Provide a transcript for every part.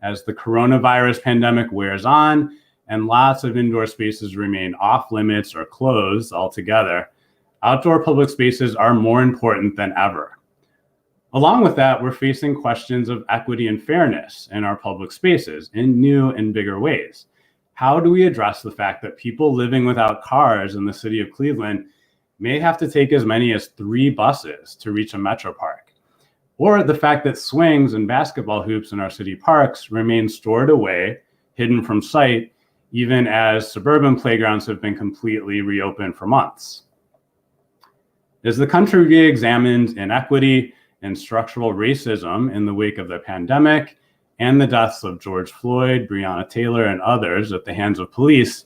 As the coronavirus pandemic wears on and lots of indoor spaces remain off limits or closed altogether, outdoor public spaces are more important than ever. Along with that, we're facing questions of equity and fairness in our public spaces in new and bigger ways. How do we address the fact that people living without cars in the city of Cleveland may have to take as many as 3 buses to reach a metro park? Or the fact that swings and basketball hoops in our city parks remain stored away, hidden from sight, even as suburban playgrounds have been completely reopened for months. As the country re-examines inequity and structural racism in the wake of the pandemic and the deaths of George Floyd, Breonna Taylor, and others at the hands of police,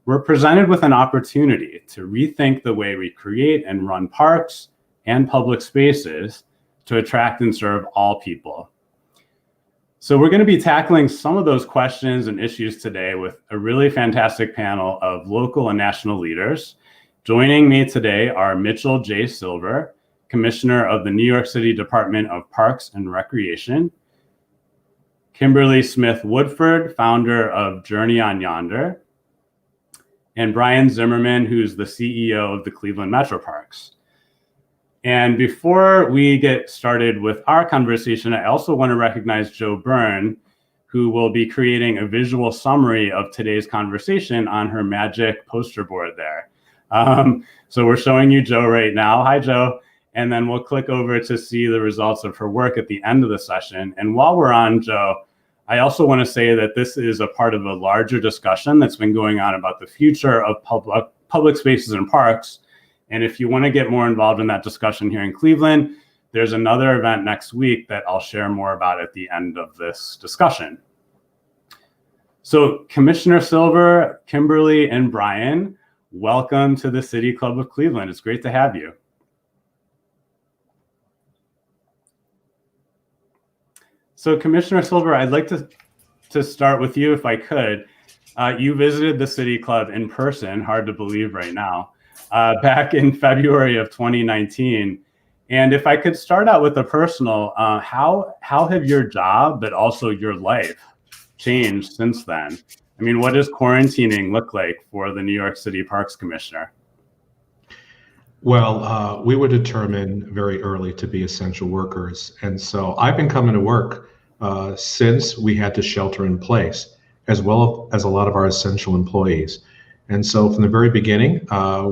we're presented with an opportunity to rethink the way we create and run parks and public spaces to attract and serve all people. So we're going to be tackling some of those questions and issues today with a really fantastic panel of local and national leaders. Joining me today are Mitchell J. Silver, Commissioner of the New York City Department of Parks and Recreation, Kimberly Smith Woodford, founder of Journey on Yonder, and Brian Zimmerman, who's the CEO of the Cleveland Metro Parks. And before we get started with our conversation, I also want to recognize Joe Byrne, who will be creating a visual summary of today's conversation on her magic poster board there. So we're showing you Joe right now. Hi, Joe. And then we'll click over to see the results of her work at the end of the session. And while we're on Joe, I also want to say that this is a part of a larger discussion that's been going on about the future of public spaces and parks. And if you want to get more involved in that discussion here in Cleveland, there's another event next week that I'll share more about at the end of this discussion. So Commissioner Silver, Kimberly, and Brian, welcome to the City Club of Cleveland. It's great to have you. So Commissioner Silver, I'd like to start with you if I could. You visited the City Club in person, hard to believe right now, back in February of 2019. And if I could start out with a personal, how have your job, but also your life changed since then? I mean, what does quarantining look like for the New York City Parks Commissioner? Well, we were determined very early to be essential workers. And so I've been coming to work since we had to shelter in place, as well as a lot of our essential employees. And so from the very beginning,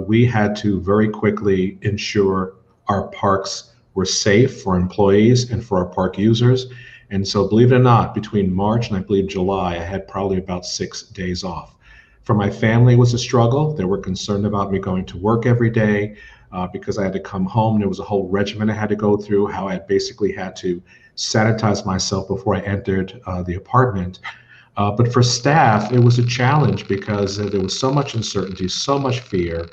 we had to very quickly ensure our parks were safe for employees and for our park users. And so believe it or not, between March and I believe July, I had probably about 6 days off. For my family, it was a struggle. They were concerned about me going to work every day because I had to come home. There was a whole regimen I had to go through, how I basically had to sanitize myself before I entered the apartment. But for staff, it was a challenge because there was so much uncertainty, so much fear.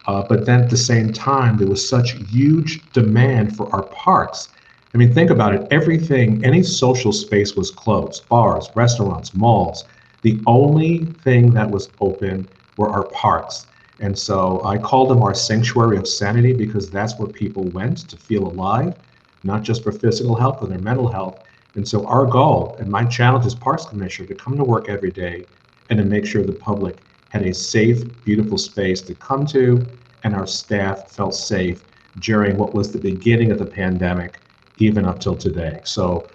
But then at the same time, there was such huge demand for our parks. I mean, think about it. Everything, any social space was closed. Bars, restaurants, malls. The only thing that was open were our parks. And so I called them our sanctuary of sanity because that's where people went to feel alive, not just for physical health, but their mental health. And so our goal and my challenge as Parks Commissioner to come to work every day and to make sure the public had a safe, beautiful space to come to, and our staff felt safe during what was the beginning of the pandemic, even up till today. So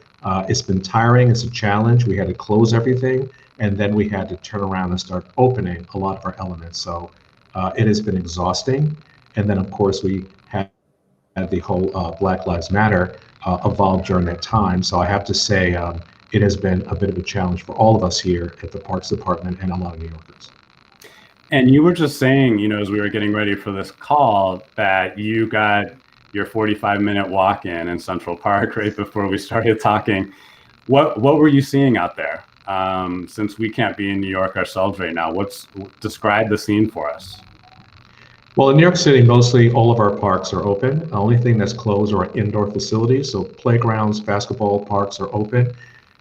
it's been tiring, it's a challenge. We had to close everything, and then we had to turn around and start opening a lot of our elements. So it has been exhausting. And then of course we had the whole Black Lives Matter evolved during that time. So I have to say it has been a bit of a challenge for all of us here at the Parks Department and a lot of New Yorkers. And you were just saying, you know, as we were getting ready for this call, that you got your 45-minute walk-in in Central Park right before we started talking. What were you seeing out there? Since we can't be in New York ourselves right now, describe the scene for us. Well, in New York City, mostly all of our parks are open. The only thing that's closed are our indoor facilities. So playgrounds, basketball parks are open,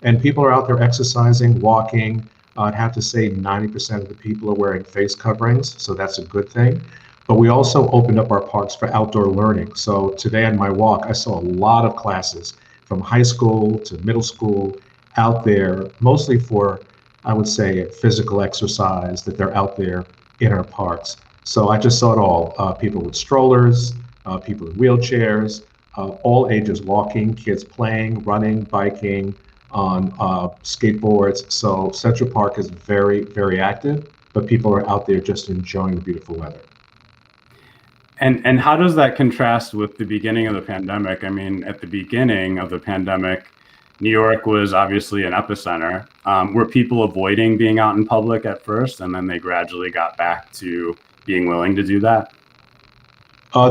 and people are out there exercising, walking. I'd have to say 90% of the people are wearing face coverings, so that's a good thing. But we also opened up our parks for outdoor learning. So today on my walk, I saw a lot of classes from high school to middle school, out there mostly for, I would say, physical exercise, that they're out there in our parks. So I just saw it all. People with strollers, people in wheelchairs, all ages walking, kids playing, running, biking, on skateboards. So Central Park is very, very active, but people are out there just enjoying the beautiful weather. And how does that contrast with the beginning of the pandemic? I mean, at the beginning of the pandemic, New York was obviously an epicenter. Were people avoiding being out in public at first, and then they gradually got back to being willing to do that?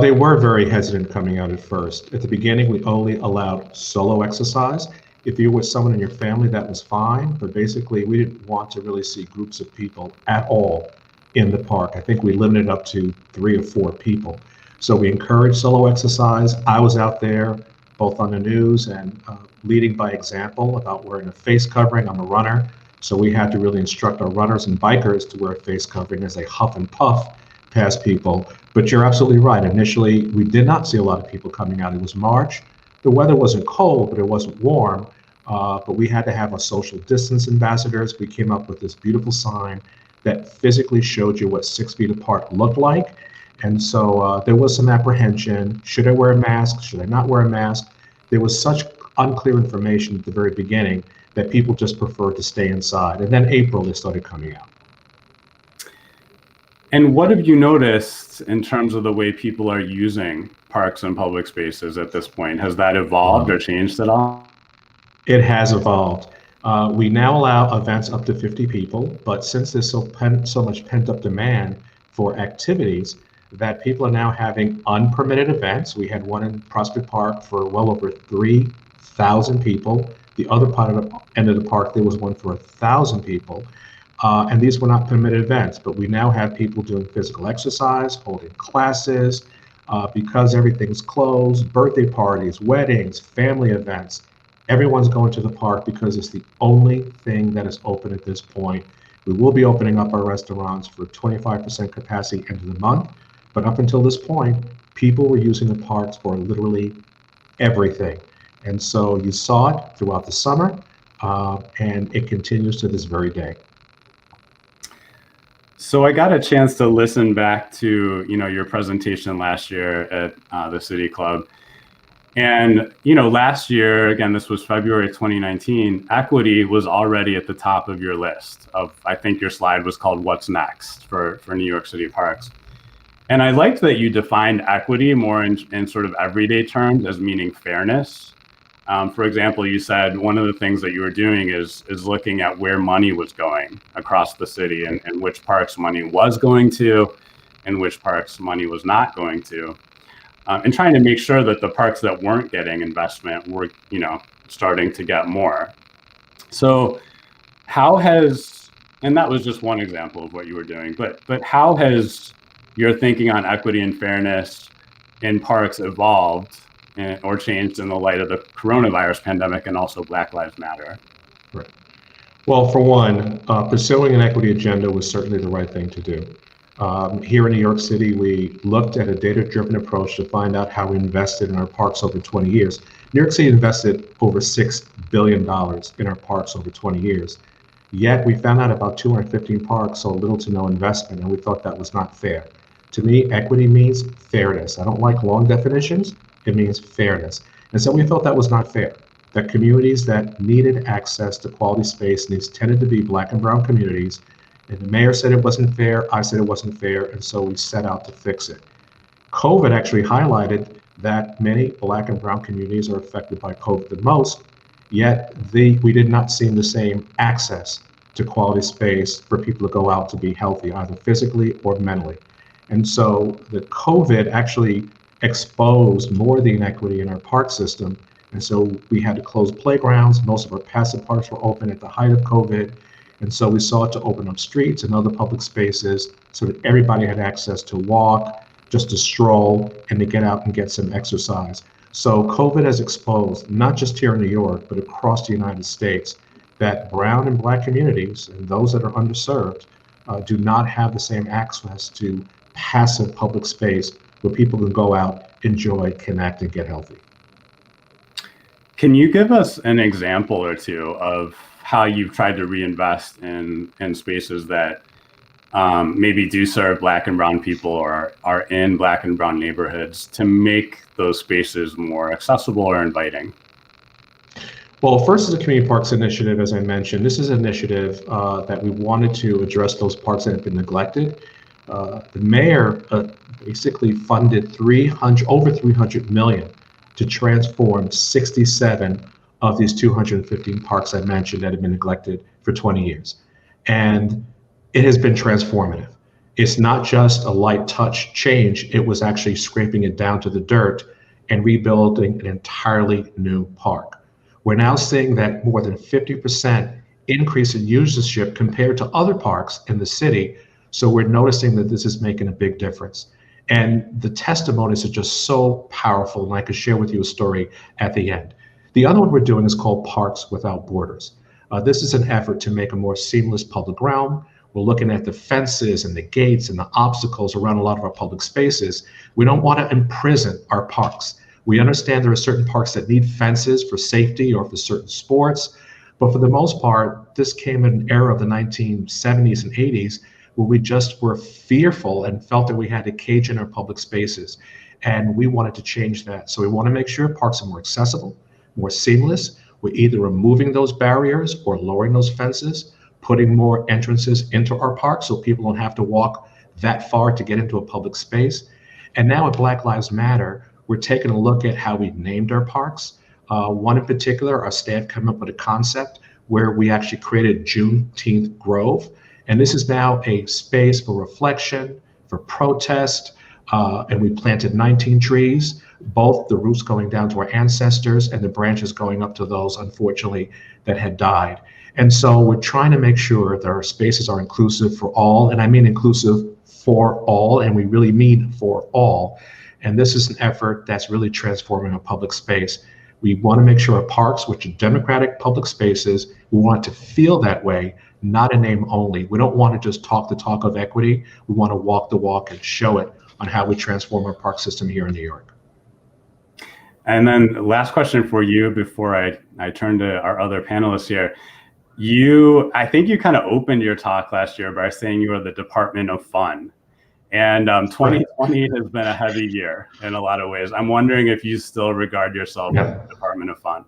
They were very hesitant coming out at first. At the beginning, we only allowed solo exercise. If you were with someone in your family, that was fine, but basically we didn't want to really see groups of people at all in the park. I think we limited up to 3 or 4 people. So we encouraged solo exercise. I was out there both on the news and leading by example about wearing a face covering. I'm a runner, so we had to really instruct our runners and bikers to wear a face covering as they huff and puff past people. But you're absolutely right. Initially, we did not see a lot of people coming out. It was March. The weather wasn't cold, but it wasn't warm. But we had to have a social distance ambassadors. We came up with this beautiful sign that physically showed you what 6 feet apart looked like. And so there was some apprehension. Should I wear a mask? Should I not wear a mask? There was such unclear information at the very beginning that people just preferred to stay inside. And then April, they started coming out. And what have you noticed in terms of the way people are using parks and public spaces at this point? Has that evolved or changed at all? It has evolved. We now allow events up to 50 people, but since there's so much pent-up demand for activities, that people are now having unpermitted events. We had one in Prospect Park for well over 3,000 people. The other part of the end of the park, there was one for 1,000 people. And these were not permitted events, but we now have people doing physical exercise, holding classes, because everything's closed, birthday parties, weddings, family events. Everyone's going to the park because it's the only thing that is open at this point. We will be opening up our restaurants for 25% capacity end of the month, but up until this point, people were using the parks for literally everything. And so you saw it throughout the summer, and it continues to this very day. So I got a chance to listen back to, your presentation last year at the City Club. And, last year, again, this was February 2019, equity was already at the top of your list of, I think your slide was called What's Next for New York City parks. And I liked that you defined equity more in sort of everyday terms as meaning fairness. For example, you said one of the things that you were doing is looking at where money was going across the city and which parks money was going to and which parks money was not going to. And trying to make sure that the parks that weren't getting investment were, starting to get more. So and that was just one example of what you were doing, but how has your thinking on equity and fairness in parks evolved or changed in the light of the coronavirus pandemic and also Black Lives Matter? Right. Well, for one, pursuing an equity agenda was certainly the right thing to do. Here in New York City, we looked at a data-driven approach to find out how we invested in our parks over 20 years. New York City invested over $6 billion in our parks over 20 years. Yet we found out about 215 parks saw little to no investment, and we thought that was not fair. To me, equity means fairness. I don't like long definitions. It means fairness. And so we felt that was not fair, that communities that needed access to quality space, and these tended to be Black and brown communities, and the mayor said it wasn't fair, I said it wasn't fair, and so we set out to fix it. COVID actually highlighted that many Black and brown communities are affected by COVID the most, yet we did not see the same access to quality space for people to go out to be healthy, either physically or mentally. And so the COVID actually exposed more of the inequity in our park system. And so we had to close playgrounds. Most of our passive parks were open at the height of COVID. And so we sought to open up streets and other public spaces so that everybody had access to walk, just to stroll, and to get out and get some exercise. So COVID has exposed, not just here in New York, but across the United States, that brown and Black communities and those that are underserved do not have the same access to passive public space where people can go out, enjoy, connect, and get healthy. Can you give us an example or two of how you've tried to reinvest in spaces that maybe do serve Black and Brown people or are in Black and Brown neighborhoods to make those spaces more accessible or inviting? Well, first is the Community Parks Initiative, as I mentioned. This is an initiative that we wanted to address those parks that have been neglected. The mayor basically funded over 300 million to transform 67 of these 215 parks I mentioned that have been neglected for 20 years. And it has been transformative. It's not just a light touch change, it was actually scraping it down to the dirt and rebuilding an entirely new park. We're now seeing that more than 50% increase in usership compared to other parks in the city. So we're noticing that this is making a big difference. And the testimonies are just so powerful. And I could share with you a story at the end. The other one we're doing is called Parks Without Borders. This is an effort to make a more seamless public realm. We're looking at the fences and the gates and the obstacles around a lot of our public spaces. We don't want to imprison our parks. We understand there are certain parks that need fences for safety or for certain sports. But for the most part, this came in an era of the 1970s and 80s where we just were fearful and felt that we had to cage in our public spaces. And we wanted to change that. So we want to make sure parks are more accessible, more seamless. We're either removing those barriers or lowering those fences, putting more entrances into our parks so people don't have to walk that far to get into a public space. And now at Black Lives Matter, we're taking a look at how we named our parks. One in particular, our staff came up with a concept where we actually created Juneteenth Grove. And this is now a space for reflection, for protest, and we planted 19 trees, both the roots going down to our ancestors and the branches going up to those, unfortunately, that had died. And so we're trying to make sure that our spaces are inclusive for all, and I mean inclusive for all, and we really mean for all. And this is an effort that's really transforming a public space. We want to make sure our parks, which are democratic public spaces, we want it to feel that way, not a name only. We don't want to just talk the talk of equity. We want to walk the walk and show it on how we transform our park system here in New York. And then last question for you before I turn to our other panelists here. I think you kind of opened your talk last year by saying you are the Department of Fun. And 2020 has been a heavy year in a lot of ways. I'm wondering if you still regard yourself as the Department of Fun.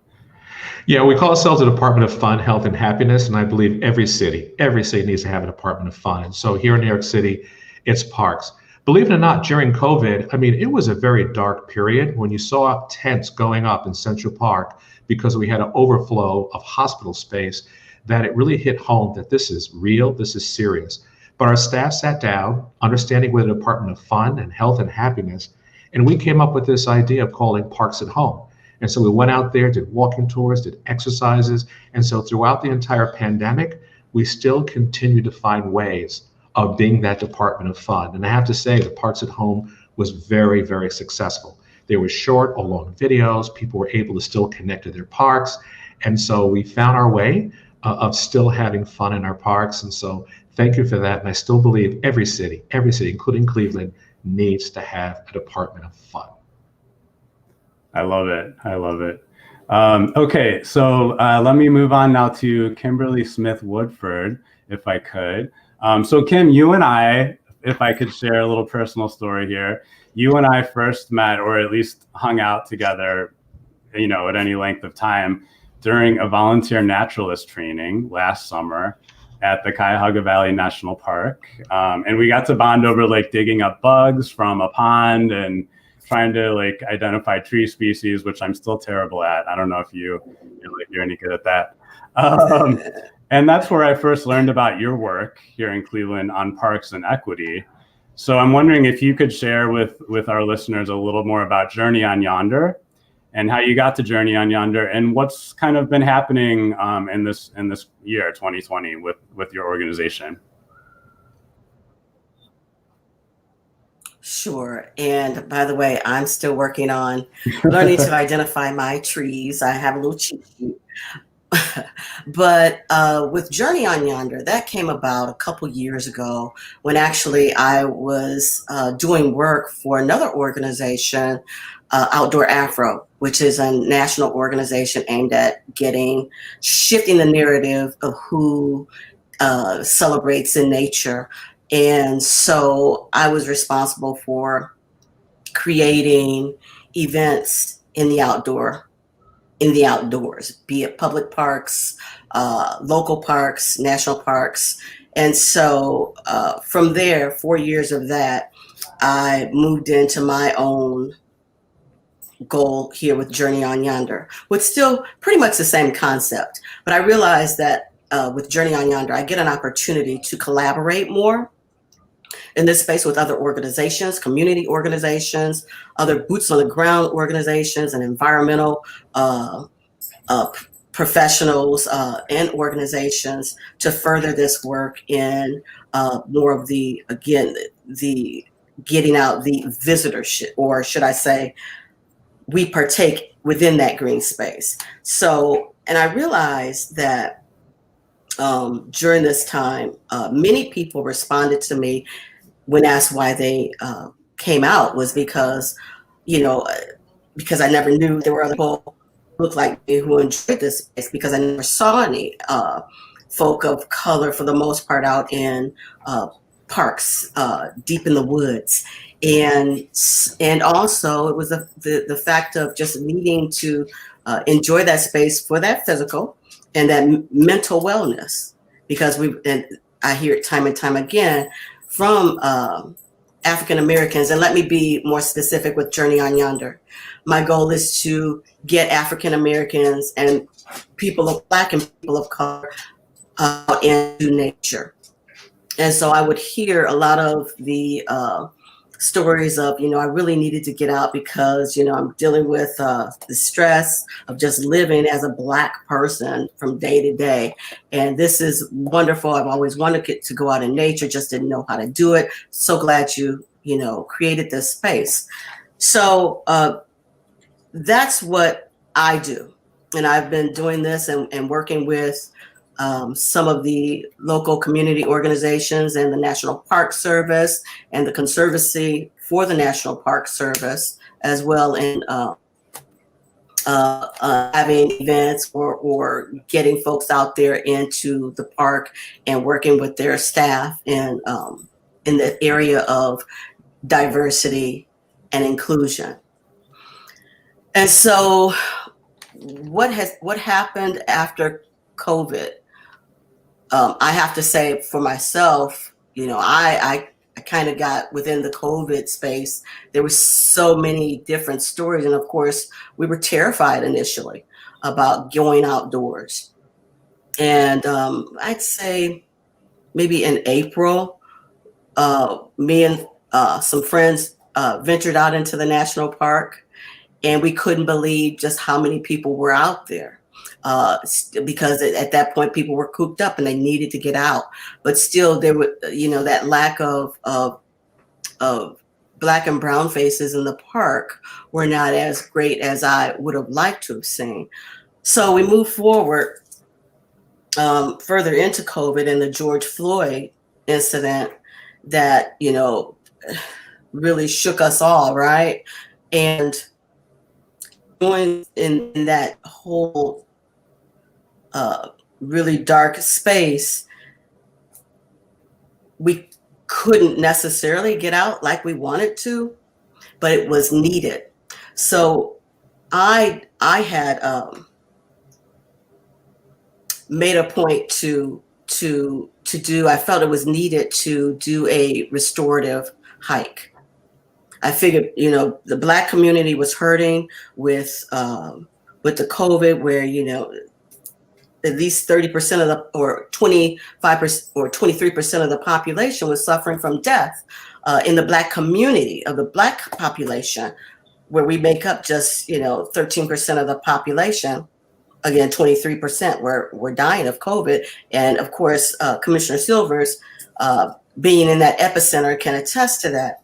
Yeah, we call ourselves the Department of Fun, Health, and Happiness, and I believe every city needs to have a Department of Fun. And so here in New York City, it's parks. Believe it or not, during COVID, I mean, it was a very dark period when you saw tents going up in Central Park because we had an overflow of hospital space, that it really hit home that this is real, this is serious. But our staff sat down, understanding we're the Department of Fun and Health and Happiness, and we came up with this idea of calling Parks at Home. And so we went out there, did walking tours, did exercises. And so throughout the entire pandemic, we still continue to find ways of being that Department of Fun. And I have to say, the Parks at Home was very, very successful. They were short or long videos. People were able to still connect to their parks. And so we found our way of still having fun in our parks. And so thank you for that. And I still believe every city, including Cleveland, needs to have a Department of Fun. I love it. I love it. Okay, so let me move on now to Kimberly Smith Woodford, if I could. So Kim, you and I, if I could share a little personal story here, you and I first met, or at least hung out together, at any length of time, during a volunteer naturalist training last summer at the Cuyahoga Valley National Park. And we got to bond over digging up bugs from a pond and trying to identify tree species, which I'm still terrible at. I don't know if you're any good at that. And that's where I first learned about your work here in Cleveland on parks and equity. So I'm wondering if you could share with our listeners a little more about Journey on Yonder and how you got to Journey on Yonder and what's kind of been happening in this year, 2020, with your organization. Sure. And by the way, I'm still working on learning to identify my trees. I have a little cheat sheet. But with Journey on Yonder, that came about a couple years ago when actually I was doing work for another organization Outdoor Afro, which is a national organization aimed at shifting the narrative of who celebrates in nature. And so I was responsible for creating events in the outdoors, be it public parks, local parks, national parks. And so from there, 4 years of that, I moved into my own goal here with Journey on Yonder, with still pretty much the same concept. But I realized that with Journey on Yonder, I get an opportunity to collaborate more in this space with other organizations, community organizations, other boots on the ground organizations, and environmental professionals and organizations to further this work in more of the getting out the visitorship, or should I say, we partake within that green space. So, and I realized that during this time, many people responded to me when asked why they came out, was because, because I never knew there were other people who looked like me who enjoyed this space, because I never saw any folk of color, for the most part, out in parks, deep in the woods. And also it was the fact of just needing to enjoy that space for that physical and that mental wellness, because I hear it time and time again from African Americans. And let me be more specific with Journey on Yonder. My goal is to get African Americans and Black and people of color out into nature. And so I would hear a lot of the stories of, I really needed to get out because, I'm dealing with the stress of just living as a Black person from day to day. And this is wonderful. I've always wanted to go out in nature, just didn't know how to do it. So glad you created this space. So that's what I do. And I've been doing this and working with some of the local community organizations and the National Park Service and the Conservancy for the National Park Service, as well in having events or getting folks out there into the park and working with their staff in the area of diversity and inclusion. And so what happened after COVID? I have to say for myself, I kind of got within the COVID space. There were so many different stories. And of course, we were terrified initially about going outdoors. And I'd say maybe in April, me and some friends ventured out into the national park, and we couldn't believe just how many people were out there. Because at that point people were cooped up and they needed to get out, but still there were, that lack of Black and brown faces in the park were not as great as I would have liked to have seen. So we moved forward further into COVID and the George Floyd incident that, really shook us all, right? And going in that whole really dark space, we couldn't necessarily get out like we wanted to, but it was needed. So I had made a point to do. I felt it was needed to do a restorative hike. I figured, the Black community was hurting with the COVID, where at least 30% of or 25% or 23% of the population was suffering from death in the Black community, of the Black population, where we make up just 13% of the population. Again, 23% were dying of COVID. And of course, Commissioner Silvers, being in that epicenter, can attest to that.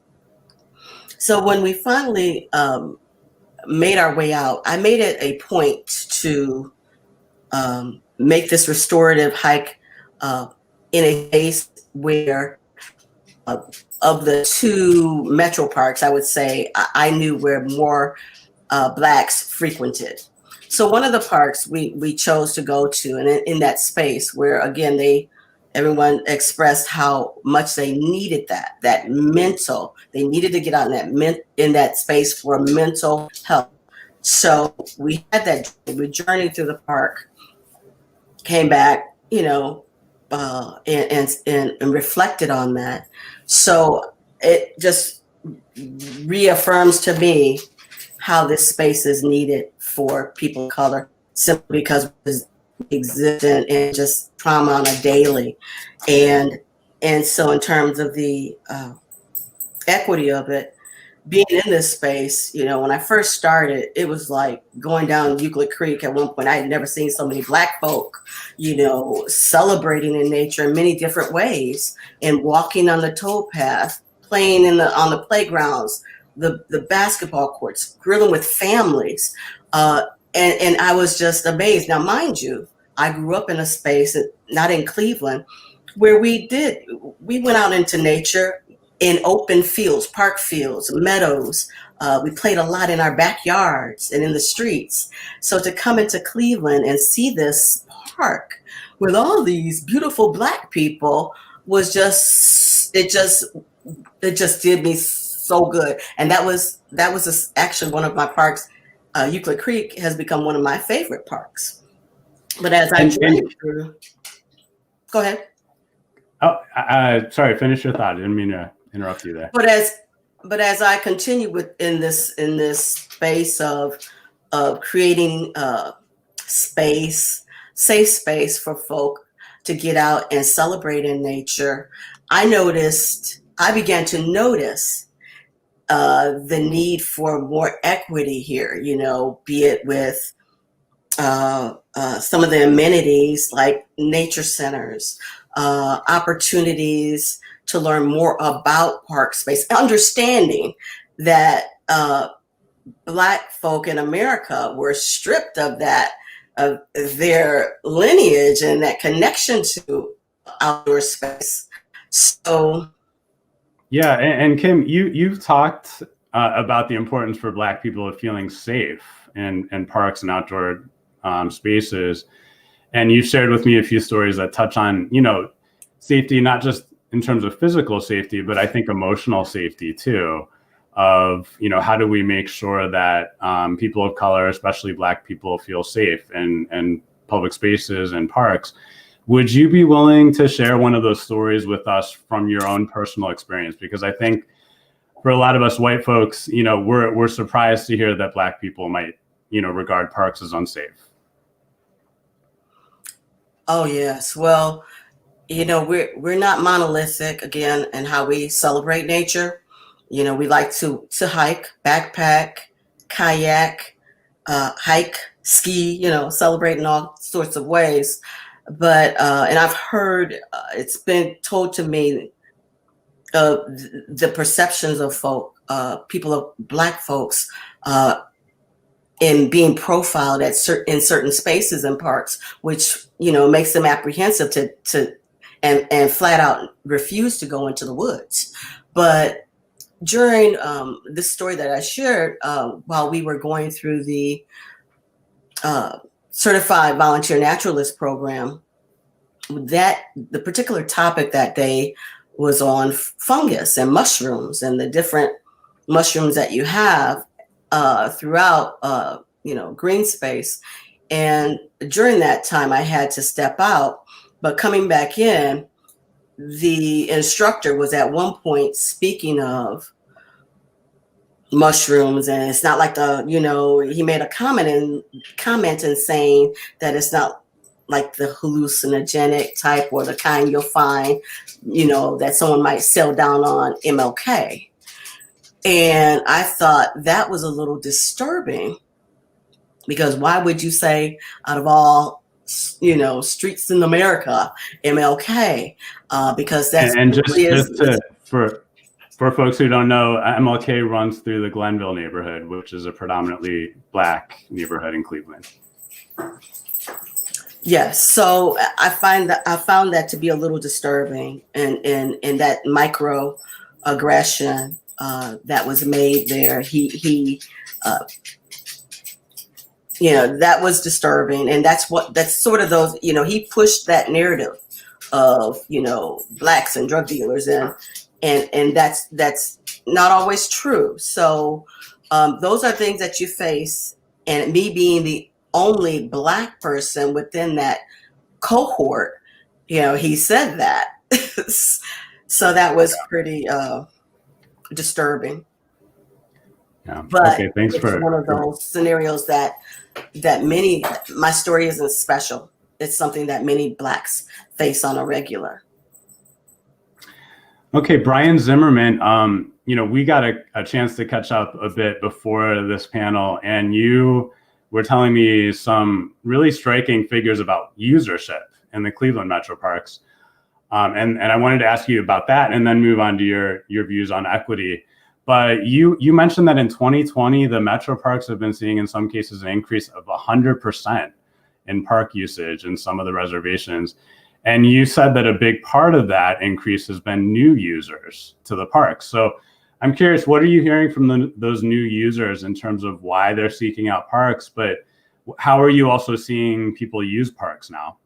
So when we finally made our way out, I made it a point to make this restorative hike in a space where of the two metro parks, I would say I knew where more Blacks frequented. So one of the parks we chose to go to, and in that space where again everyone expressed how much they needed that mental. They needed to get out in that space for mental health. So we had we journeyed through the park, came back, and reflected on that. So it just reaffirms to me how this space is needed for people of color, simply because it's existent and just trauma on a daily. And so in terms of the equity of it, being in this space, when I first started, it was like going down Euclid Creek at one point. I had never seen so many Black folk, celebrating in nature in many different ways, and walking on the towpath, playing on the playgrounds, the basketball courts, grilling with families. And I was just amazed. Now, mind you, I grew up in a space, not in Cleveland, where we went out into nature in open fields, park fields, meadows. We played a lot in our backyards and in the streets. So to come into Cleveland and see this park with all these beautiful Black people it just did me so good. And that was actually one of my parks. Euclid Creek has become one of my favorite parks. But as I journeyed through, go ahead. Oh, sorry. Finish your thought. I didn't mean to interrupt you there. But as I continue in this space of creating safe space for folk to get out and celebrate in nature, I began to notice the need for more equity here. Be it with some of the amenities like nature centers, opportunities to learn more about park space, understanding that Black folk in America were stripped of their lineage and that connection to outdoor space. So, yeah, and Kim, you've talked about the importance for Black people of feeling safe in parks and outdoor spaces, and you shared with me a few stories that touch on safety, not just in terms of physical safety, but I think emotional safety too, of, how do we make sure that people of color, especially Black people, feel safe in public spaces and parks. Would you be willing to share one of those stories with us from your own personal experience? Because I think for a lot of us white folks, we're surprised to hear that Black people might, regard parks as unsafe. Oh, yes. Well, we're not monolithic again in how we celebrate nature. We like to hike, backpack, kayak, hike, ski, celebrate in all sorts of ways. But and I've heard it's been told to me the perceptions of folk, people of Black folks, in being profiled in certain spaces and parks, which makes them apprehensive to and flat out refuse to go into the woods. But during this story that I shared, while we were going through the Certified Volunteer Naturalist program, the particular topic that day was on fungus and mushrooms and the different mushrooms that you have throughout green space. And during that time I had to step out, but coming back in, the instructor was at one point speaking of mushrooms, and it's not like he made a comment and saying that it's not like the hallucinogenic type or the kind you'll find, that someone might sell down on MLK. And I thought that was a little disturbing, because why would you say, out of all streets in America, MLK? Because that's for folks who don't know, MLK runs through the Glenville neighborhood, which is a predominantly Black neighborhood in Cleveland. Yes. So I found that to be a little disturbing, and that micro aggression that was made there. He uh, that was disturbing, and that's sort of those, he pushed that narrative of, blacks and drug dealers, and that's not always true. So those are things that you face, and me being the only black person within that cohort, he said that. So that was pretty disturbing. Yeah. But Okay. Thanks it's one of for those scenarios that my story isn't special. It's something that many blacks face on a regular. Okay, Brian Zimmerman, we got a chance to catch up a bit before this panel, and you were telling me some really striking figures about usership in the Cleveland metro parks. And I wanted to ask you about that and then move on to your views on equity. But you mentioned that in 2020, the metro parks have been seeing in some cases an increase of 100% in park usage in some of the reservations. And you said that a big part of that increase has been new users to the parks. So I'm curious, what are you hearing from those new users in terms of why they're seeking out parks? But how are you also seeing people use parks now?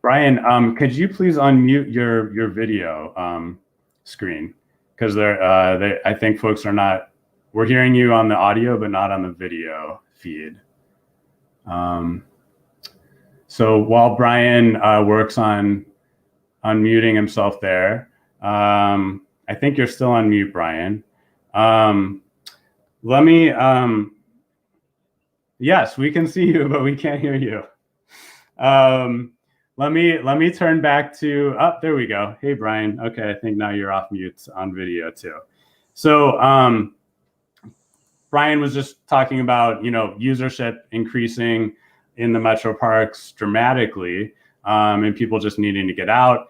Brian, could you please unmute your video screen? Because I think folks are not, we're hearing you on the audio, but not on the video feed. So while Brian works on unmuting himself there, I think you're still on mute, Brian. Let me, yes, we can see you, but we can't hear you. Let me turn back to, oh, there we go. Hey, Brian. Okay, I think now you're off mute on video too. So Brian was just talking about, usership increasing in the metro parks dramatically, and people just needing to get out.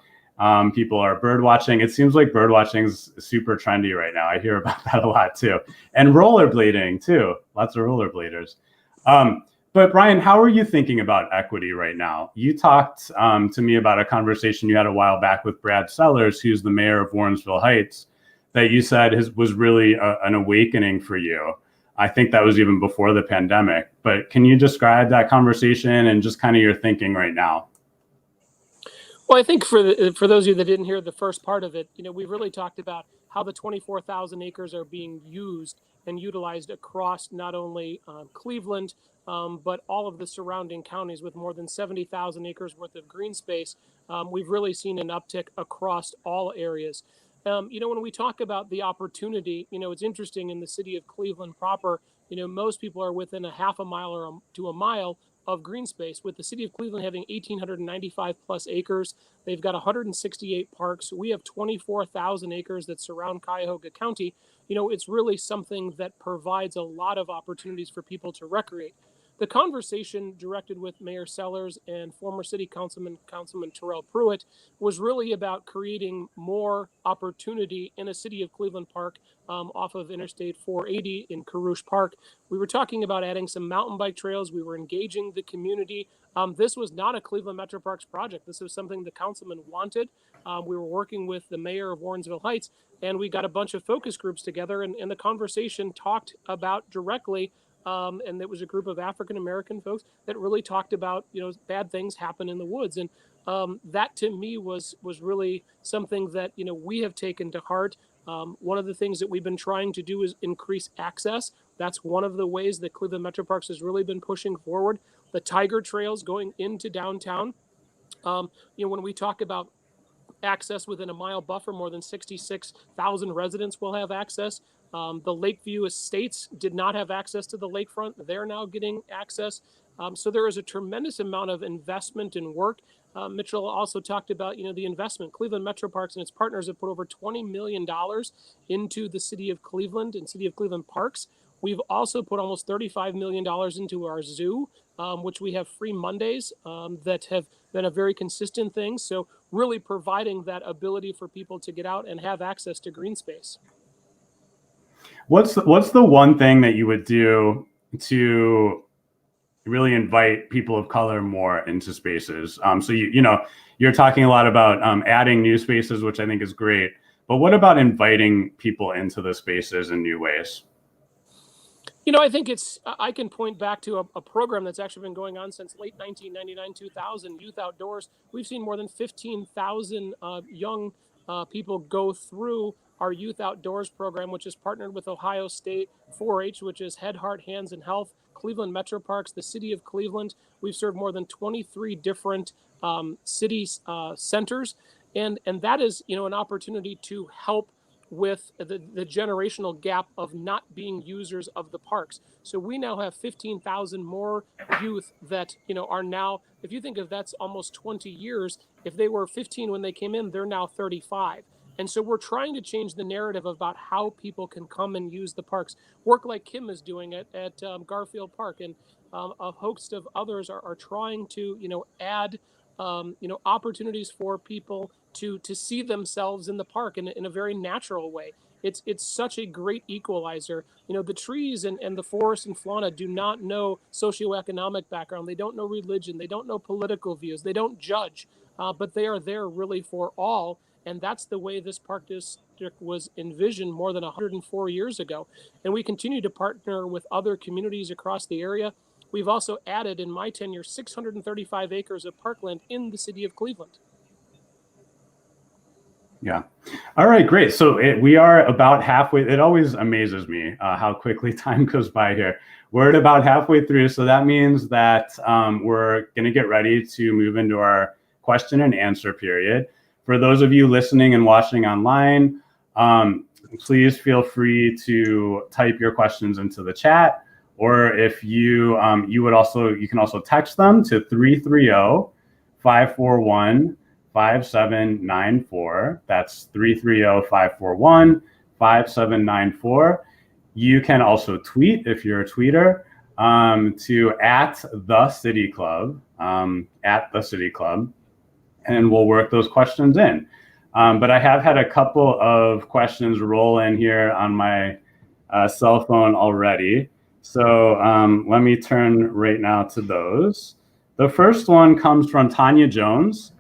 People are bird watching. It seems like bird watching is super trendy right now. I hear about that a lot too. And rollerblading too. Lots of rollerbladers. But Brian, how are you thinking about equity right now? You talked to me about a conversation you had a while back with Brad Sellers, who's the mayor of Warrensville Heights, that you said was really an awakening for you. I think that was even before the pandemic. But can you describe that conversation and just kind of your thinking right now? Well, I think for those of you that didn't hear the first part of it, we really talked about how the 24,000 acres are being used and utilized across not only Cleveland, but all of the surrounding counties with more than 70,000 acres worth of green space. We've really seen an uptick across all areas. When we talk about the opportunity, it's interesting in the city of Cleveland proper, most people are within a half a mile or to a mile of green space, with the city of Cleveland having 1,895 plus acres. They've got 168 parks. We have 24,000 acres that surround Cuyahoga County. It's really something that provides a lot of opportunities for people to recreate. the conversation directed with Mayor Sellers and former City Councilman Terrell Pruitt was really about creating more opportunity in a City of Cleveland park off of Interstate 480 in Carouge Park. We were talking about adding some mountain bike trails. We were engaging the community. This was not a Cleveland Metro Parks project. This was something the councilman wanted. We were working with the mayor of Warrensville Heights, and we got a bunch of focus groups together, and the conversation talked about directly, and it was a group of African-American folks that really talked about, bad things happen in the woods. And that to me was really something that, we have taken to heart. One of the things that we've been trying to do is increase access. That's one of the ways that Cleveland Metro Parks has really been pushing forward. The Tiger Trails going into downtown. When we talk about access within a mile buffer, more than 66,000 residents will have access. The Lakeview Estates did not have access to the lakefront. They're now getting access. So there is a tremendous amount of investment and work. Mitchell also talked about, the investment. Cleveland Metro Parks and its partners have put over $20 million into the City of Cleveland and City of Cleveland parks. We've also put almost $35 million into our zoo, which we have free Mondays that have been a very consistent thing. So really providing that ability for people to get out and have access to green space. What's the one thing that you would do to really invite people of color more into spaces? So you're talking a lot about adding new spaces, which I think is great. But what about inviting people into the spaces in new ways? I think I can point back to a program that's actually been going on since late 1999, 2000, Youth Outdoors. We've seen more than 15,000 young people go through our Youth Outdoors program, which is partnered with Ohio State 4-H, which is Head, Heart, Hands, and Health, Cleveland Metro Parks, the City of Cleveland. We've served more than 23 different city centers. And that is, an opportunity to help with the generational gap of not being users of the parks. So we now have 15,000 more youth that, are now, if you think of that's almost 20 years, if they were 15 when they came in, they're now 35. And so we're trying to change the narrative about how people can come and use the parks. Work like Kim is doing it at Garfield Park, and a host of others are trying to, add, opportunities for people to see themselves in the park in a very natural way. It's such a great equalizer. The trees and the forest and fauna do not know socioeconomic background. They don't know religion. They don't know political views. They don't judge, but they are there really for all. And that's the way this park district was envisioned more than 104 years ago. And we continue to partner with other communities across the area. We've also added, in my tenure, 635 acres of parkland in the City of Cleveland. Yeah. All right, great. So we are about halfway. It always amazes me how quickly time goes by here. We're at about halfway through. So that means that we're going to get ready to move into our question and answer period. For those of you listening and watching online, please feel free to type your questions into the chat, or if you you can also text them to 330-541-5794. That's 330-541-5794. You can also tweet if you're a tweeter to @thecityclub, @thecityclub. And we'll work those questions in. But I have had a couple of questions roll in here on my cell phone already. So let me turn right now to those. The first one comes from Tanya Jones.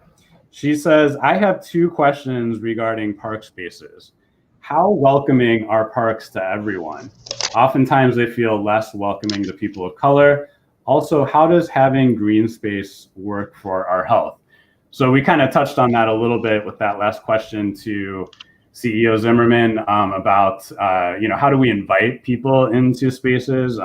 She says, I have two questions regarding park spaces. How welcoming are parks to everyone? Oftentimes they feel less welcoming to people of color. Also, how does having green space work for our health? So we kind of touched on that a little bit with that last question to CEO Zimmerman about, how do we invite people into spaces?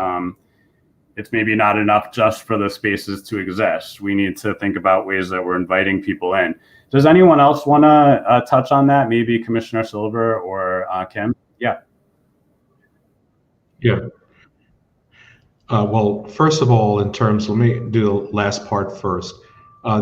It's maybe not enough just for the spaces to exist. We need to think about ways that we're inviting people in. Does anyone else want to touch on that? Maybe Commissioner Silver or Kim? Yeah. Yeah. Well, first of all, let me do the last part first.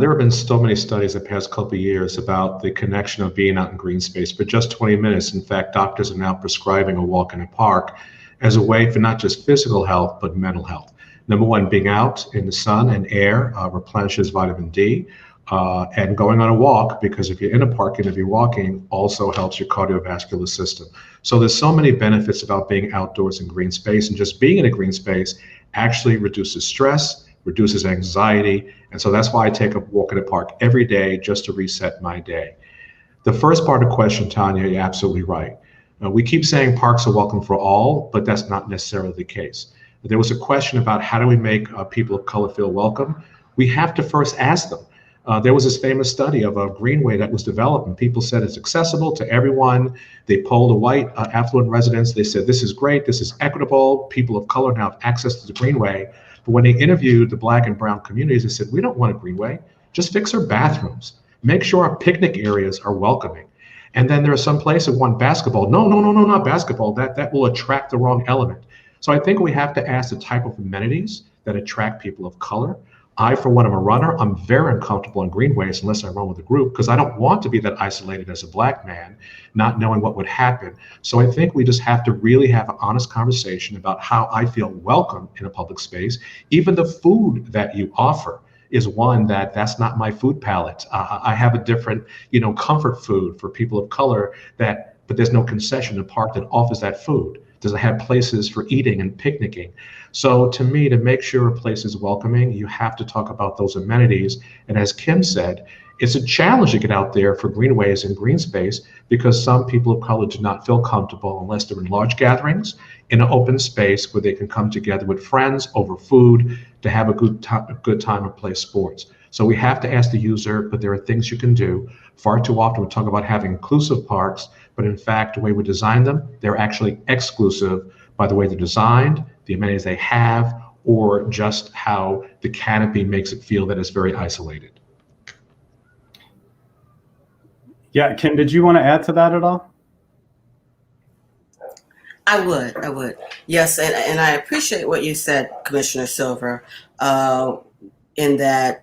There have been so many studies the past couple of years about the connection of being out in green space for just 20 minutes. In fact, doctors are now prescribing a walk in a park as a way for not just physical health, but mental health. Number one, being out in the sun and air replenishes vitamin D. And going on a walk, because if you're in a park and if you're walking, also helps your cardiovascular system. So there's so many benefits about being outdoors in green space, and just being in a green space actually reduces stress, reduces anxiety. And so that's why I take a walk in the park every day just to reset my day. The first part of the question, Tanya, you're absolutely right. We keep saying parks are welcome for all, but that's not necessarily the case. There was a question about how do we make people of color feel welcome? We have to first ask them. There was this famous study of a greenway that was developed, and people said it's accessible to everyone. They polled the white affluent residents. They said, this is great, this is equitable. People of color now have access to the greenway. But when they interviewed the Black and brown communities, they said, we don't want a greenway. Just fix our bathrooms. Make sure our picnic areas are welcoming. And then there are some places that want basketball. No, not basketball. That will attract the wrong element. So I think we have to ask the type of amenities that attract people of color. I, for one, am a runner. I'm very uncomfortable in greenways unless I run with a group, because I don't want to be that isolated as a Black man, not knowing what would happen. So I think we just have to really have an honest conversation about how I feel welcome in a public space. Even the food that you offer is one that's not my food palette. I have a different, comfort food for people of color but there's no concession in the park that offers that food. Does it have places for eating and picnicking? So to me, to make sure a place is welcoming, you have to talk about those amenities. And as Kim said, it's a challenge to get out there for greenways and green space, because some people of color do not feel comfortable unless they're in large gatherings in an open space where they can come together with friends over food to have a good time and play sports. So we have to ask the user, but there are things you can do. Far too often we talk about having inclusive parks, but in fact, the way we design them, they're actually exclusive by the way they're designed, the amenities they have, or just how the canopy makes it feel that it's very isolated. Yeah, Kim, did you want to add to that at all? I would. Yes, and I appreciate what you said, Commissioner Silver, in that,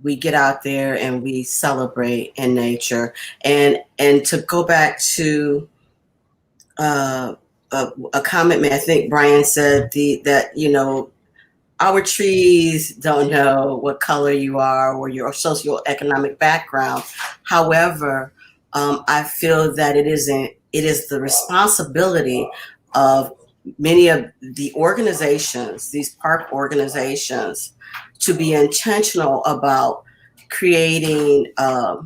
we get out there and we celebrate in nature. And to go back to a comment, I think Brian said that our trees don't know what color you are or your socioeconomic background. However, I feel that it is the responsibility of many of the organizations, these park organizations, to be intentional about creating a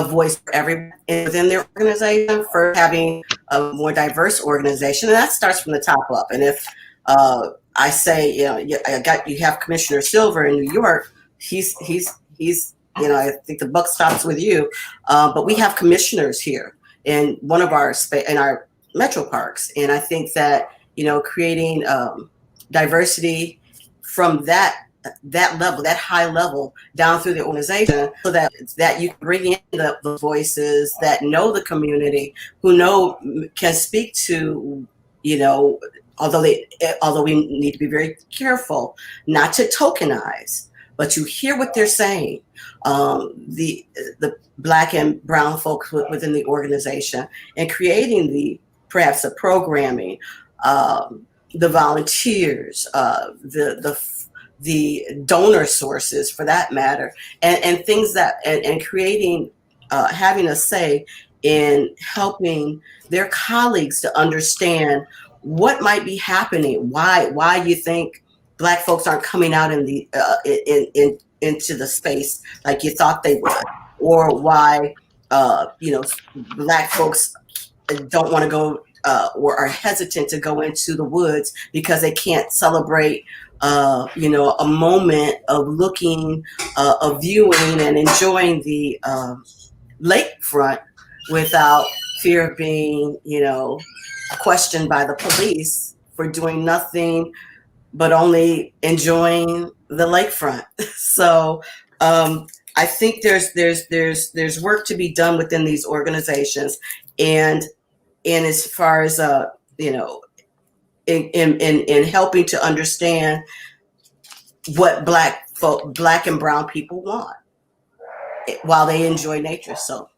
voice for everyone within their organization, for having a more diverse organization. And that starts from the top up. And if I say, you have Commissioner Silver in New York, he's I think the buck stops with you. But we have commissioners here in one of our metro parks. And I think that, creating diversity from that level, that high level down through the organization, so that you can bring in the voices that know the community, who can speak to, although we need to be very careful not to tokenize, but to hear what they're saying. The Black and brown folks within the organization, and creating perhaps the programming, the volunteers, the donor sources for that matter, and things and creating, having a say in helping their colleagues to understand what might be happening, why you think Black folks aren't coming out into the space like you thought they would, or why Black folks don't want to go or are hesitant to go into the woods because they can't celebrate a moment of looking, of viewing and enjoying the lakefront without fear of being, questioned by the police for doing nothing but only enjoying the lakefront. So I think there's work to be done within these organizations, and as far as in helping to understand what Black and brown people want while they enjoy nature. So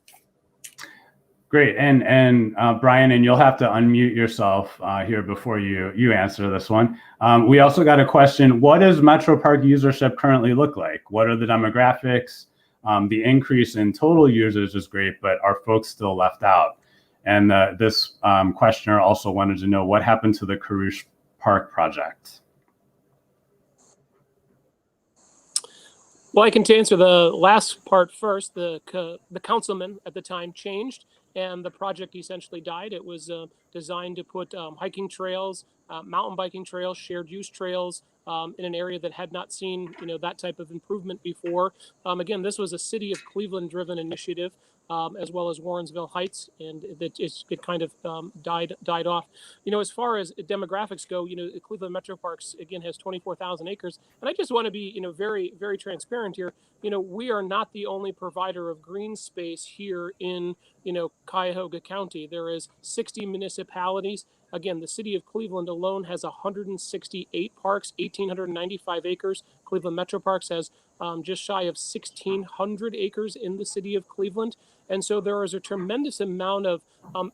Great. And Brian, and you'll have to unmute yourself here before you answer this one. We also got a question. What does Metro Park usership currently look like? What are the demographics? The increase in total users is great, but are folks still left out? And this questioner also wanted to know what happened to the crux Park project. Well, I can answer the last part first. The councilman at the time changed, and the project essentially died. It was designed to put hiking trails, mountain biking trails, shared use trails in an area that had not seen that type of improvement before. Again, this was a city of Cleveland-driven initiative, as well as Warrensville Heights, and it kind of died off. As far as demographics go, Cleveland Metro Parks again has 24,000 acres, and I just want to be very, very transparent here. We are not the only provider of green space here in Cuyahoga County. There is 60 municipalities. Again, the city of Cleveland alone has 168 parks, 1,895 acres. Cleveland Metro Parks has just shy of 1,600 acres in the city of Cleveland. And so there is a tremendous amount of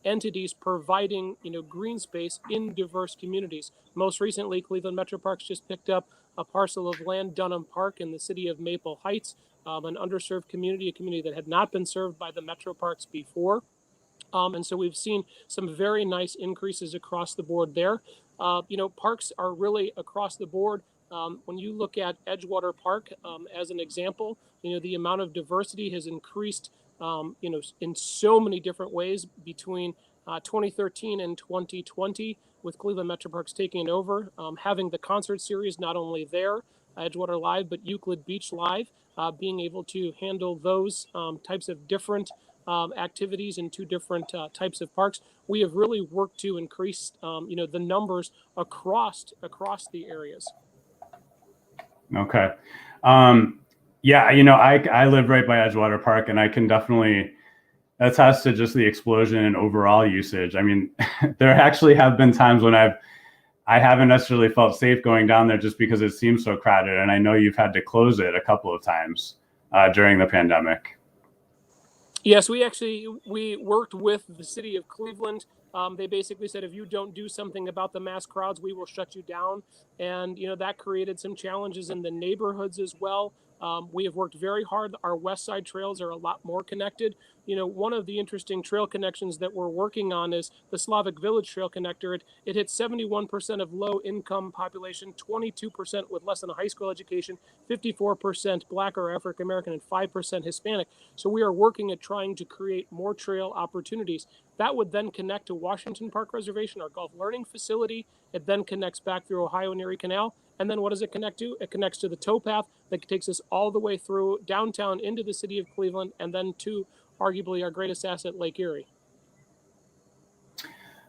entities providing, green space in diverse communities. Most recently, Cleveland Metro Parks just picked up a parcel of land, Dunham Park, in the city of Maple Heights, an underserved community, a community that had not been served by the Metro Parks before. And so we've seen some very nice increases across the board there. Parks are really across the board. When you look at Edgewater Park as an example, the amount of diversity has increased, in so many different ways between 2013 and 2020, with Cleveland Metro Parks taking it over, having the concert series not only there, Edgewater Live, but Euclid Beach Live, being able to handle those types of different activities in two different types of parks. We have really worked to increase, the numbers across the areas. Okay. Yeah, I live right by Edgewater Park, and I can definitely attest to just the explosion in overall usage. I mean, there actually have been times when I haven't necessarily felt safe going down there just because it seems so crowded, and I know you've had to close it a couple of times during the pandemic. Yes, we worked with the city of Cleveland. They basically said, if you don't do something about the mass crowds, we will shut you down. And, that created some challenges in the neighborhoods as well. We have worked very hard. Our West Side trails are a lot more connected. One of the interesting trail connections that we're working on is the Slavic Village Trail Connector. It hits 71% of low-income population, 22% with less than a high school education, 54% Black or African American, and 5% Hispanic. So we are working at trying to create more trail opportunities. That would then connect to Washington Park Reservation, our golf learning facility. It then connects back through Ohio and Erie Canal. And then what does it connect to? It connects to the towpath that takes us all the way through downtown into the city of Cleveland, and then to arguably our greatest asset, Lake Erie.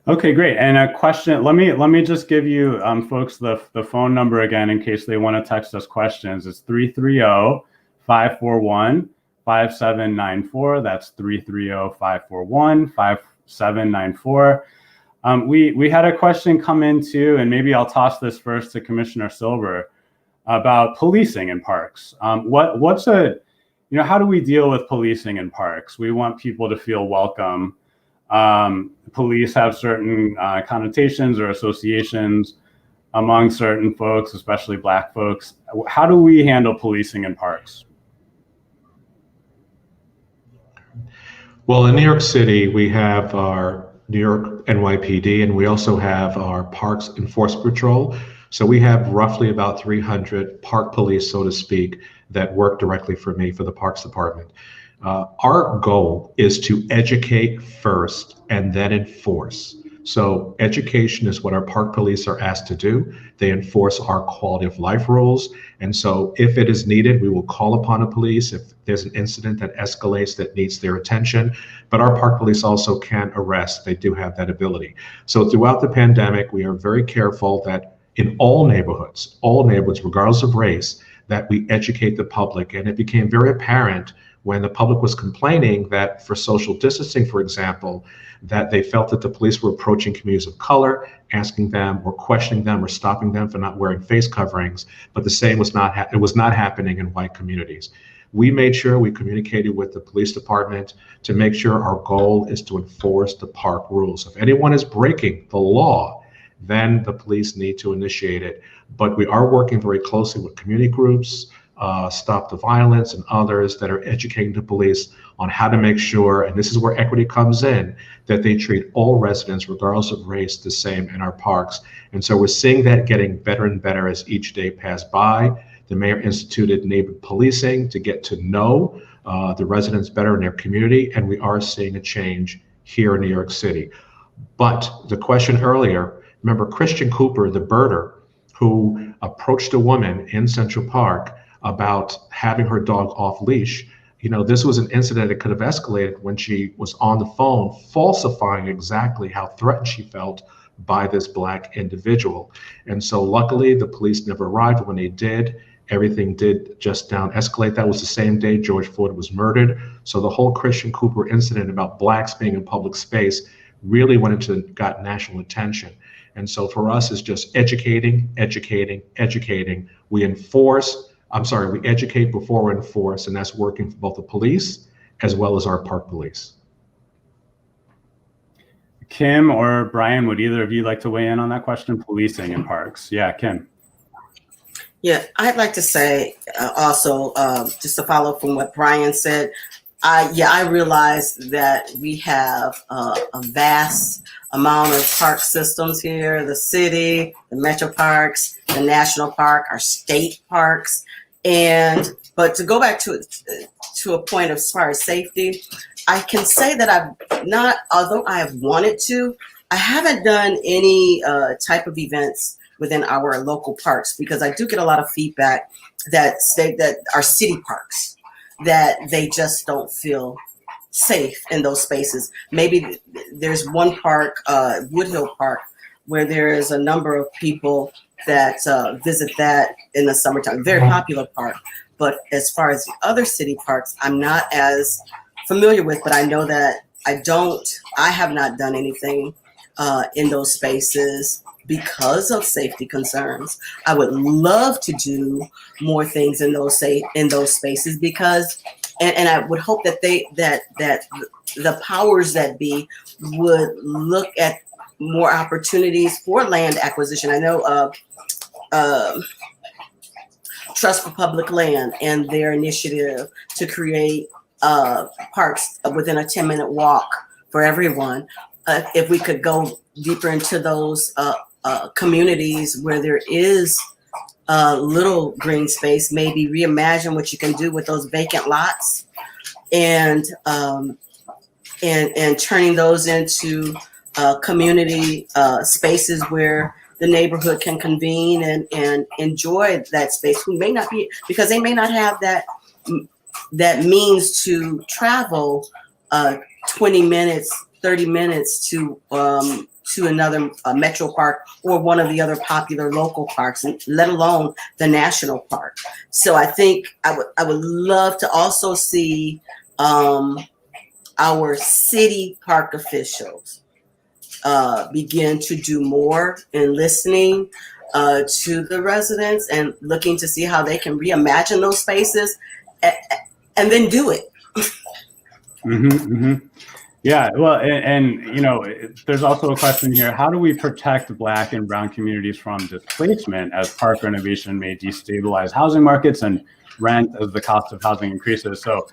Okay, great. And a question, let me just give you folks the phone number again in case they want to text us questions. It's 330-541-5794. That's 330-541-5794. We had a question come in too, and maybe I'll toss this first to Commissioner Silver about policing in parks. How do we deal with policing in parks? We want people to feel welcome. Police have certain connotations or associations among certain folks, especially Black folks. How do we handle policing in parks? Well, in New York City, we have our New York NYPD, and we also have our Parks Enforcement Patrol. So we have roughly about 300 park police, so to speak, that work directly for me for the Parks Department. Our goal is to educate first and then enforce. So education is what our park police are asked to do. They enforce our quality of life rules. And so if it is needed, we will call upon the police if there's an incident that escalates that needs their attention. But our park police also can arrest. They do have that ability. So throughout the pandemic, we are very careful that in all neighborhoods, regardless of race, that we educate the public. And it became very apparent when the public was complaining that for social distancing, for example, that they felt that the police were approaching communities of color, asking them or questioning them or stopping them for not wearing face coverings, but the same was not happening in white communities. We made sure we communicated with the police department to make sure our goal is to enforce the park rules. If anyone is breaking the law, then the police need to initiate it. But we are working very closely with community groups, Stop the Violence, and others that are educating the police on how to make sure, and this is where equity comes in, that they treat all residents, regardless of race, the same in our parks. And so we're seeing that getting better and better as each day passed by. The mayor instituted neighborhood policing to get to know the residents better in their community, and we are seeing a change here in New York City. But the question earlier, remember Christian Cooper, the birder, who approached a woman in Central Park about having her dog off leash. You know, this was an incident that could have escalated when she was on the phone, falsifying exactly how threatened she felt by this Black individual. And so luckily the police never arrived. When they did, everything did just down escalate. That was the same day George Floyd was murdered. So the whole Christian Cooper incident about Blacks being in public space really got national attention. And so for us, it's just educating. We educate before we enforce, and that's working for both the police as well as our park police. Kim or Brian, would either of you like to weigh in on that question? Policing in parks. Yeah, Kim. Yeah, I'd like to say also, just to follow from what Brian said, I realize that we have a vast amount of park systems here, the city, the metro parks, the national park, our state parks. But to go back to a point as far as safety, I can say that I've not, although I have wanted to, I haven't done any type of events within our local parks, because I do get a lot of feedback that say that our city parks, that they just don't feel safe in those spaces. Maybe there's one park, Woodhill Park, where there is a number of people that visit that in the summertime. Very popular park. But as far as the other city parks, I'm not as familiar with, but I know that I have not done anything in those spaces because of safety concerns. I would love to do more things in those spaces because, and I would hope that that the powers that be would look at more opportunities for land acquisition. I know Trust for Public Land and their initiative to create parks within a 10-minute walk for everyone. If we could go deeper into those communities where there is little green space, maybe reimagine what you can do with those vacant lots, and turning those into community spaces where the neighborhood can convene and enjoy that space. Who may not be, because they may not have that means to travel 20 minutes, 30 minutes to another metro park or one of the other popular local parks, and let alone the national park. So I think I would love to also see our city park officials begin to do more in listening to the residents and looking to see how they can reimagine those spaces and then do it. Mm-hmm, mm-hmm. Yeah, well, and you know, there's also a question here: how do we protect Black and Brown communities from displacement as park renovation may destabilize housing markets and rent as the cost of housing increases? So,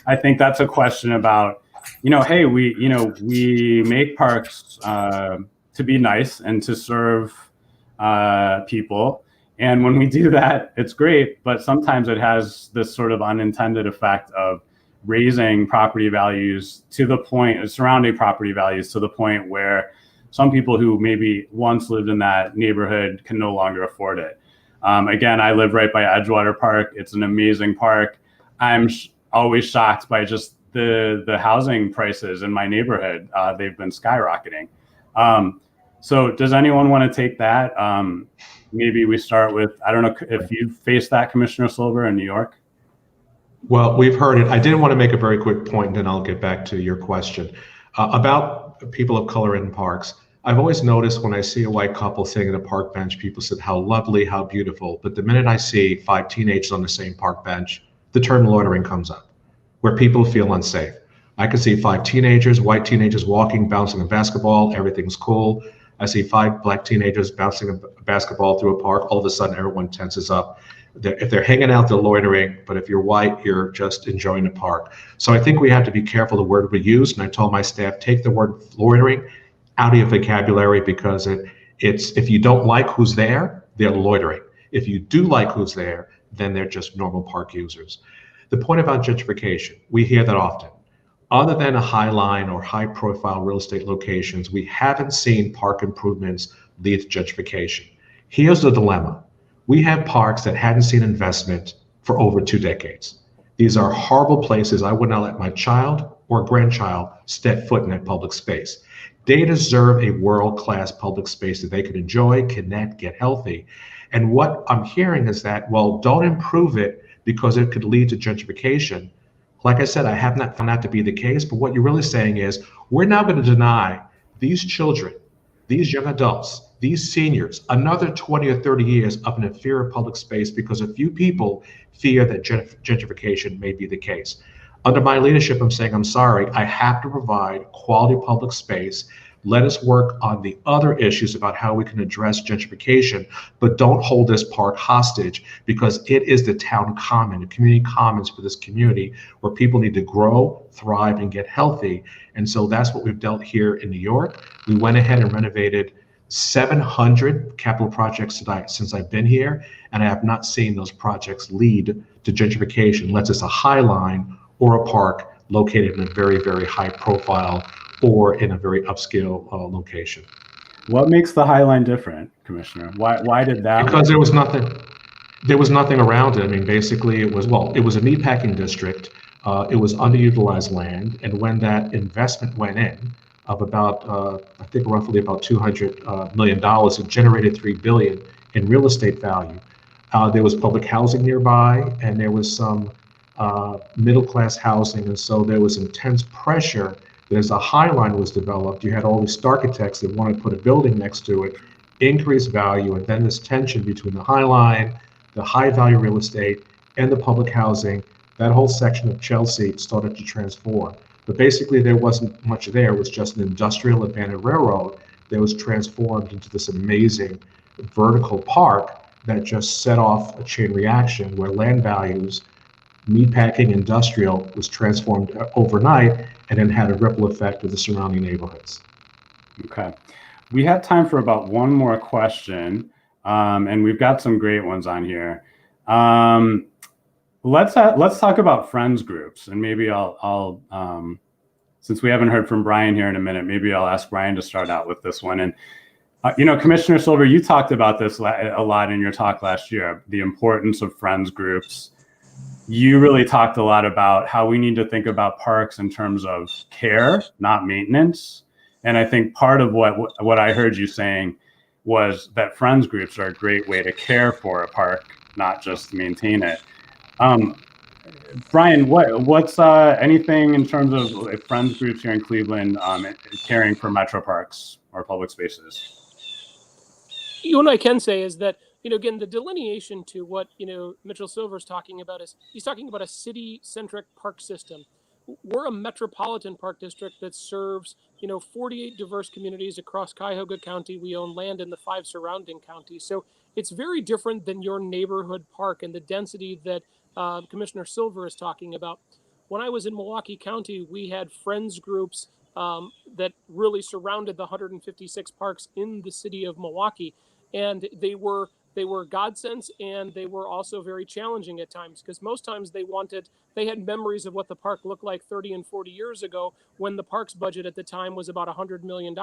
I think that's a question about, you know, hey, we make parks to be nice and to serve people, and when we do that, it's great. But sometimes it has this sort of unintended effect of raising property values to the point, surrounding property values to the point where some people who maybe once lived in that neighborhood can no longer afford it. Again, I live right by Edgewater Park. It's an amazing park. I'm always shocked by just the housing prices in my neighborhood. They've been skyrocketing. So does anyone want to take that? Maybe we start with, I don't know if you faced that, Commissioner Silver, in New York. Well, we've heard it. I did want to make a very quick point, and then I'll get back to your question about people of color in parks. I've always noticed when I see a white couple sitting at a park bench, people said, how lovely, how beautiful. But the minute I see 5 teenagers on the same park bench, the term loitering comes up, where people feel unsafe. I can see 5 teenagers, white teenagers walking, bouncing a basketball, everything's cool. I see 5 black teenagers bouncing a basketball through a park, all of a sudden everyone tenses up. If they're hanging out, they're loitering, but if you're white, you're just enjoying the park. So I think we have to be careful the word we use, and I told my staff, take the word loitering out of your vocabulary, because it's if you don't like who's there, they're loitering. If you do like who's there, then they're just normal park users. The point about gentrification, we hear that often. Other than a high line or high profile real estate locations, we haven't seen park improvements lead to gentrification. Here's the dilemma. We have parks that hadn't seen investment for over 2 decades. These are horrible places. I would not let my child or grandchild step foot in that public space. They deserve a world-class public space that they can enjoy, connect, get healthy. And what I'm hearing is that, well, don't improve it because it could lead to gentrification. Like I said, I have not found that to be the case, but what you're really saying is we're now going to deny these children, these young adults, these seniors, another 20 or 30 years of an inferior public space because a few people fear that gentrification may be the case. Under my leadership, I'm saying, I'm sorry, I have to provide quality public space. Let us work on the other issues about how we can address gentrification, but don't hold this park hostage, because it is the town common, the community commons for this community where people need to grow, thrive, and get healthy. And so that's what we've dealt here in New York. We went ahead and renovated 700 capital projects tonight since I've been here, and I have not seen those projects lead to gentrification, unless it's a high line or a park located in a very, very high profile or in a very upscale location. What makes the High Line different, Commissioner? Why did that? Because there was nothing around it. I mean, basically it was a meatpacking district. It was underutilized land. And when that investment went in of about, I think roughly about $200 million, it generated $3 billion in real estate value. There was public housing nearby, and there was some middle-class housing. And so there was intense pressure that as the High Line was developed, you had all these architects that wanted to put a building next to it, increase value, and then this tension between the High Line, the high-value real estate, and the public housing, that whole section of Chelsea started to transform. But basically, there wasn't much there. It was just an industrial abandoned railroad that was transformed into this amazing vertical park that just set off a chain reaction where land values, meatpacking, industrial, was transformed overnight and then had a ripple effect with the surrounding neighborhoods. Okay. We have time for about one more question, and we've got some great ones on here. Let's talk about friends groups, and maybe I'll since we haven't heard from Brian here in a minute, maybe I'll ask Brian to start out with this one. And Commissioner Silver, you talked about this a lot in your talk last year, the importance of friends groups. You really talked a lot about how we need to think about parks in terms of care, not maintenance. And I think part of what I heard you saying was that friends groups are a great way to care for a park, not just maintain it. Brian, what's anything in terms of friends groups here in Cleveland caring for metro parks or public spaces? What I can say is that, again, the delineation to what, Mitchell Silver's talking about is he's talking about a city-centric park system. We're a metropolitan park district that serves, 48 diverse communities across Cuyahoga County. We own land in the 5 surrounding counties. So it's very different than your neighborhood park and the density that Commissioner Silver is talking about. When I was in Milwaukee County, we had friends groups that really surrounded the 156 parks in the city of Milwaukee. And they were godsends, and they were also very challenging at times, because most times they had memories of what the park looked like 30 and 40 years ago, when the park's budget at the time was about $100 million.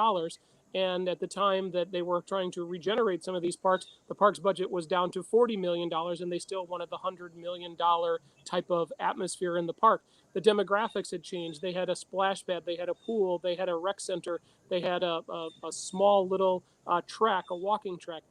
And at the time that they were trying to regenerate some of these parks, the park's budget was down to $40 million, and they still wanted the $100 million type of atmosphere in the park. The demographics had changed. They had a splash pad, they had a pool, they had a rec center, they had a small little track, a walking track.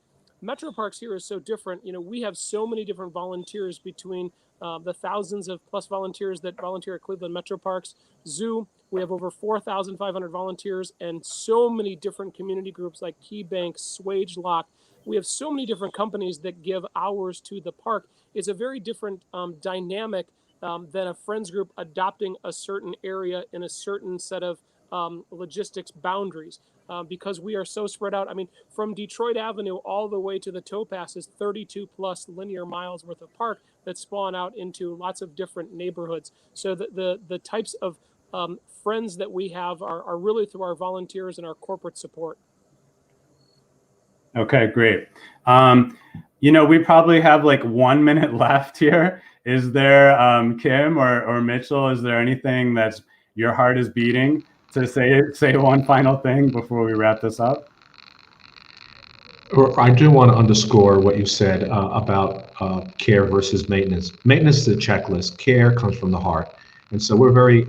Metro Parks here is so different. We have so many different volunteers between the thousands of plus volunteers that volunteer at Cleveland Metro Parks Zoo. We have over 4,500 volunteers, and so many different community groups like Key Bank, Swage Lock. We have so many different companies that give hours to the park. It's a very different dynamic than a friends group adopting a certain area in a certain set of logistics boundaries. Because we are so spread out. I mean, from Detroit Avenue all the way to the towpath is 32 plus linear miles worth of park that spawn out into lots of different neighborhoods. So the types of friends that we have are really through our volunteers and our corporate support. Okay, great. We probably have like 1 minute left here. Is there, Kim or Mitchell, is there anything that's your heart is beating to say one final thing before we wrap this up? I do want to underscore what you said about care versus maintenance. Maintenance is a checklist. Care comes from the heart. And so we're very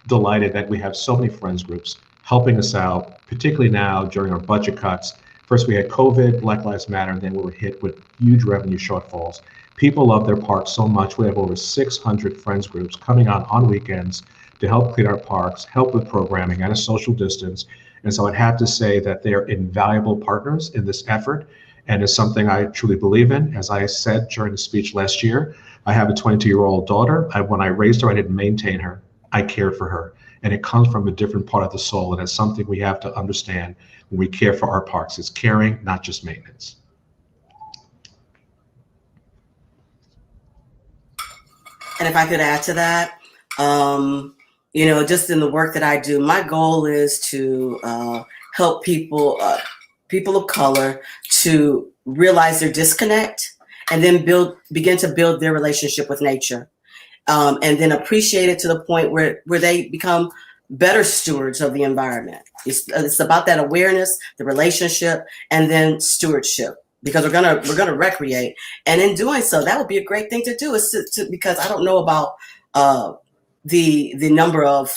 delighted that we have so many friends groups helping us out, particularly now during our budget cuts. First, we had COVID, Black Lives Matter, and then we were hit with huge revenue shortfalls. People love their parks so much. We have over 600 friends groups coming on weekends to help clean our parks, help with programming at a social distance. And so I'd have to say that they're invaluable partners in this effort. And it's something I truly believe in. As I said during the speech last year, I have a 22-year-old daughter. When I raised her, I didn't maintain her. I cared for her. And it comes from a different part of the soul. And it's something we have to understand when we care for our parks. It's caring, not just maintenance. And if I could add to that, just in the work that I do, my goal is to help people of color to realize their disconnect and then begin to build their relationship with nature, and then appreciate it to the point where they become better stewards of the environment. It's about that awareness, the relationship, and then stewardship. Because we're gonna recreate, and in doing so, that would be a great thing to do. Because I don't know about the number of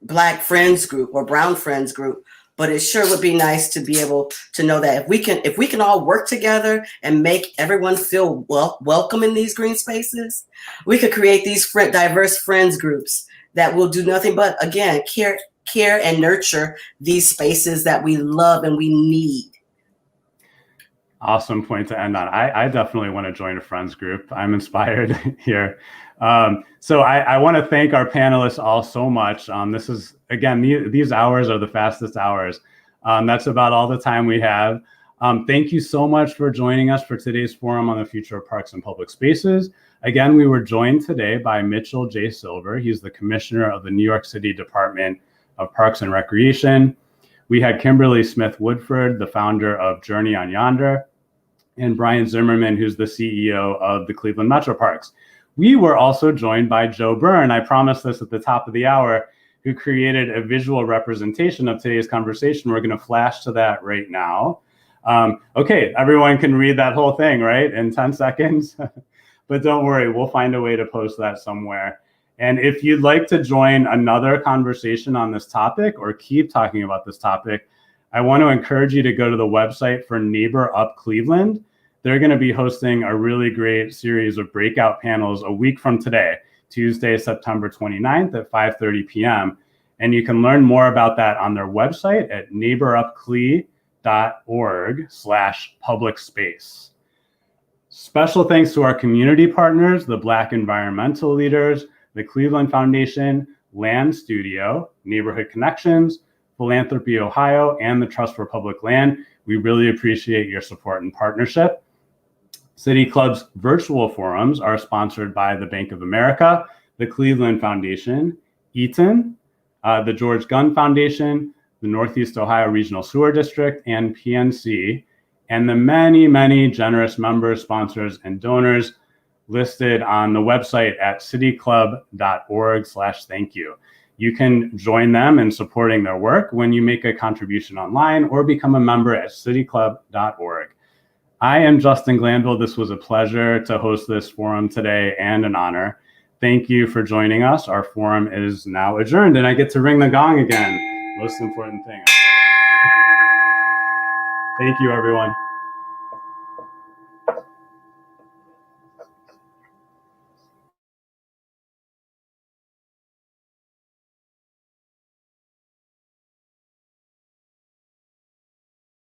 Black friends group or brown friends group, but it sure would be nice to be able to know that if we can all work together and make everyone feel welcome in these green spaces, we could create these diverse friends groups that will do nothing but, again, care and nurture these spaces that we love and we need. Awesome point to end on. I definitely want to join a friends group. I'm inspired here. So I want to thank our panelists all so much. This is, again, these hours are the fastest hours. That's about all the time we have. Thank you so much for joining us for today's forum on the future of parks and public spaces. Again, we were joined today by Mitchell J. Silver. He's the commissioner of the New York City Department of Parks and Recreation. We had Kimberly Smith Woodford, the founder of Journey on Yonder, and Brian Zimmerman, who's the CEO of the Cleveland Metro Parks. We were also joined by Joe Byrne, I promised this at the top of the hour, who created a visual representation of today's conversation. We're gonna flash to that right now. Okay, everyone can read that whole thing, right, in 10 seconds? But don't worry, we'll find a way to post that somewhere. And if you'd like to join another conversation on this topic or keep talking about this topic, I want to encourage you to go to the website for Neighbor Up Cleveland. They're going to be hosting a really great series of breakout panels a week from today, Tuesday, September 29th at 5:30 p.m. And you can learn more about that on their website at neighborupcle.org/public space. Special thanks to our community partners, the Black Environmental Leaders, the Cleveland Foundation, Land Studio, Neighborhood Connections, Philanthropy Ohio, and the Trust for Public Land. We really appreciate your support and partnership. City Club's virtual forums are sponsored by the Bank of America, the Cleveland Foundation, Eaton, the George Gunn Foundation, the Northeast Ohio Regional Sewer District, and PNC, and the many, many generous members, sponsors, and donors listed on the website at cityclub.org/thank-you. You can join them in supporting their work when you make a contribution online or become a member at cityclub.org. I am Justin Glanville. This was a pleasure to host this forum today and an honor. Thank you for joining us. Our forum is now adjourned, and I get to ring the gong again. Most important thing. Thank you, everyone.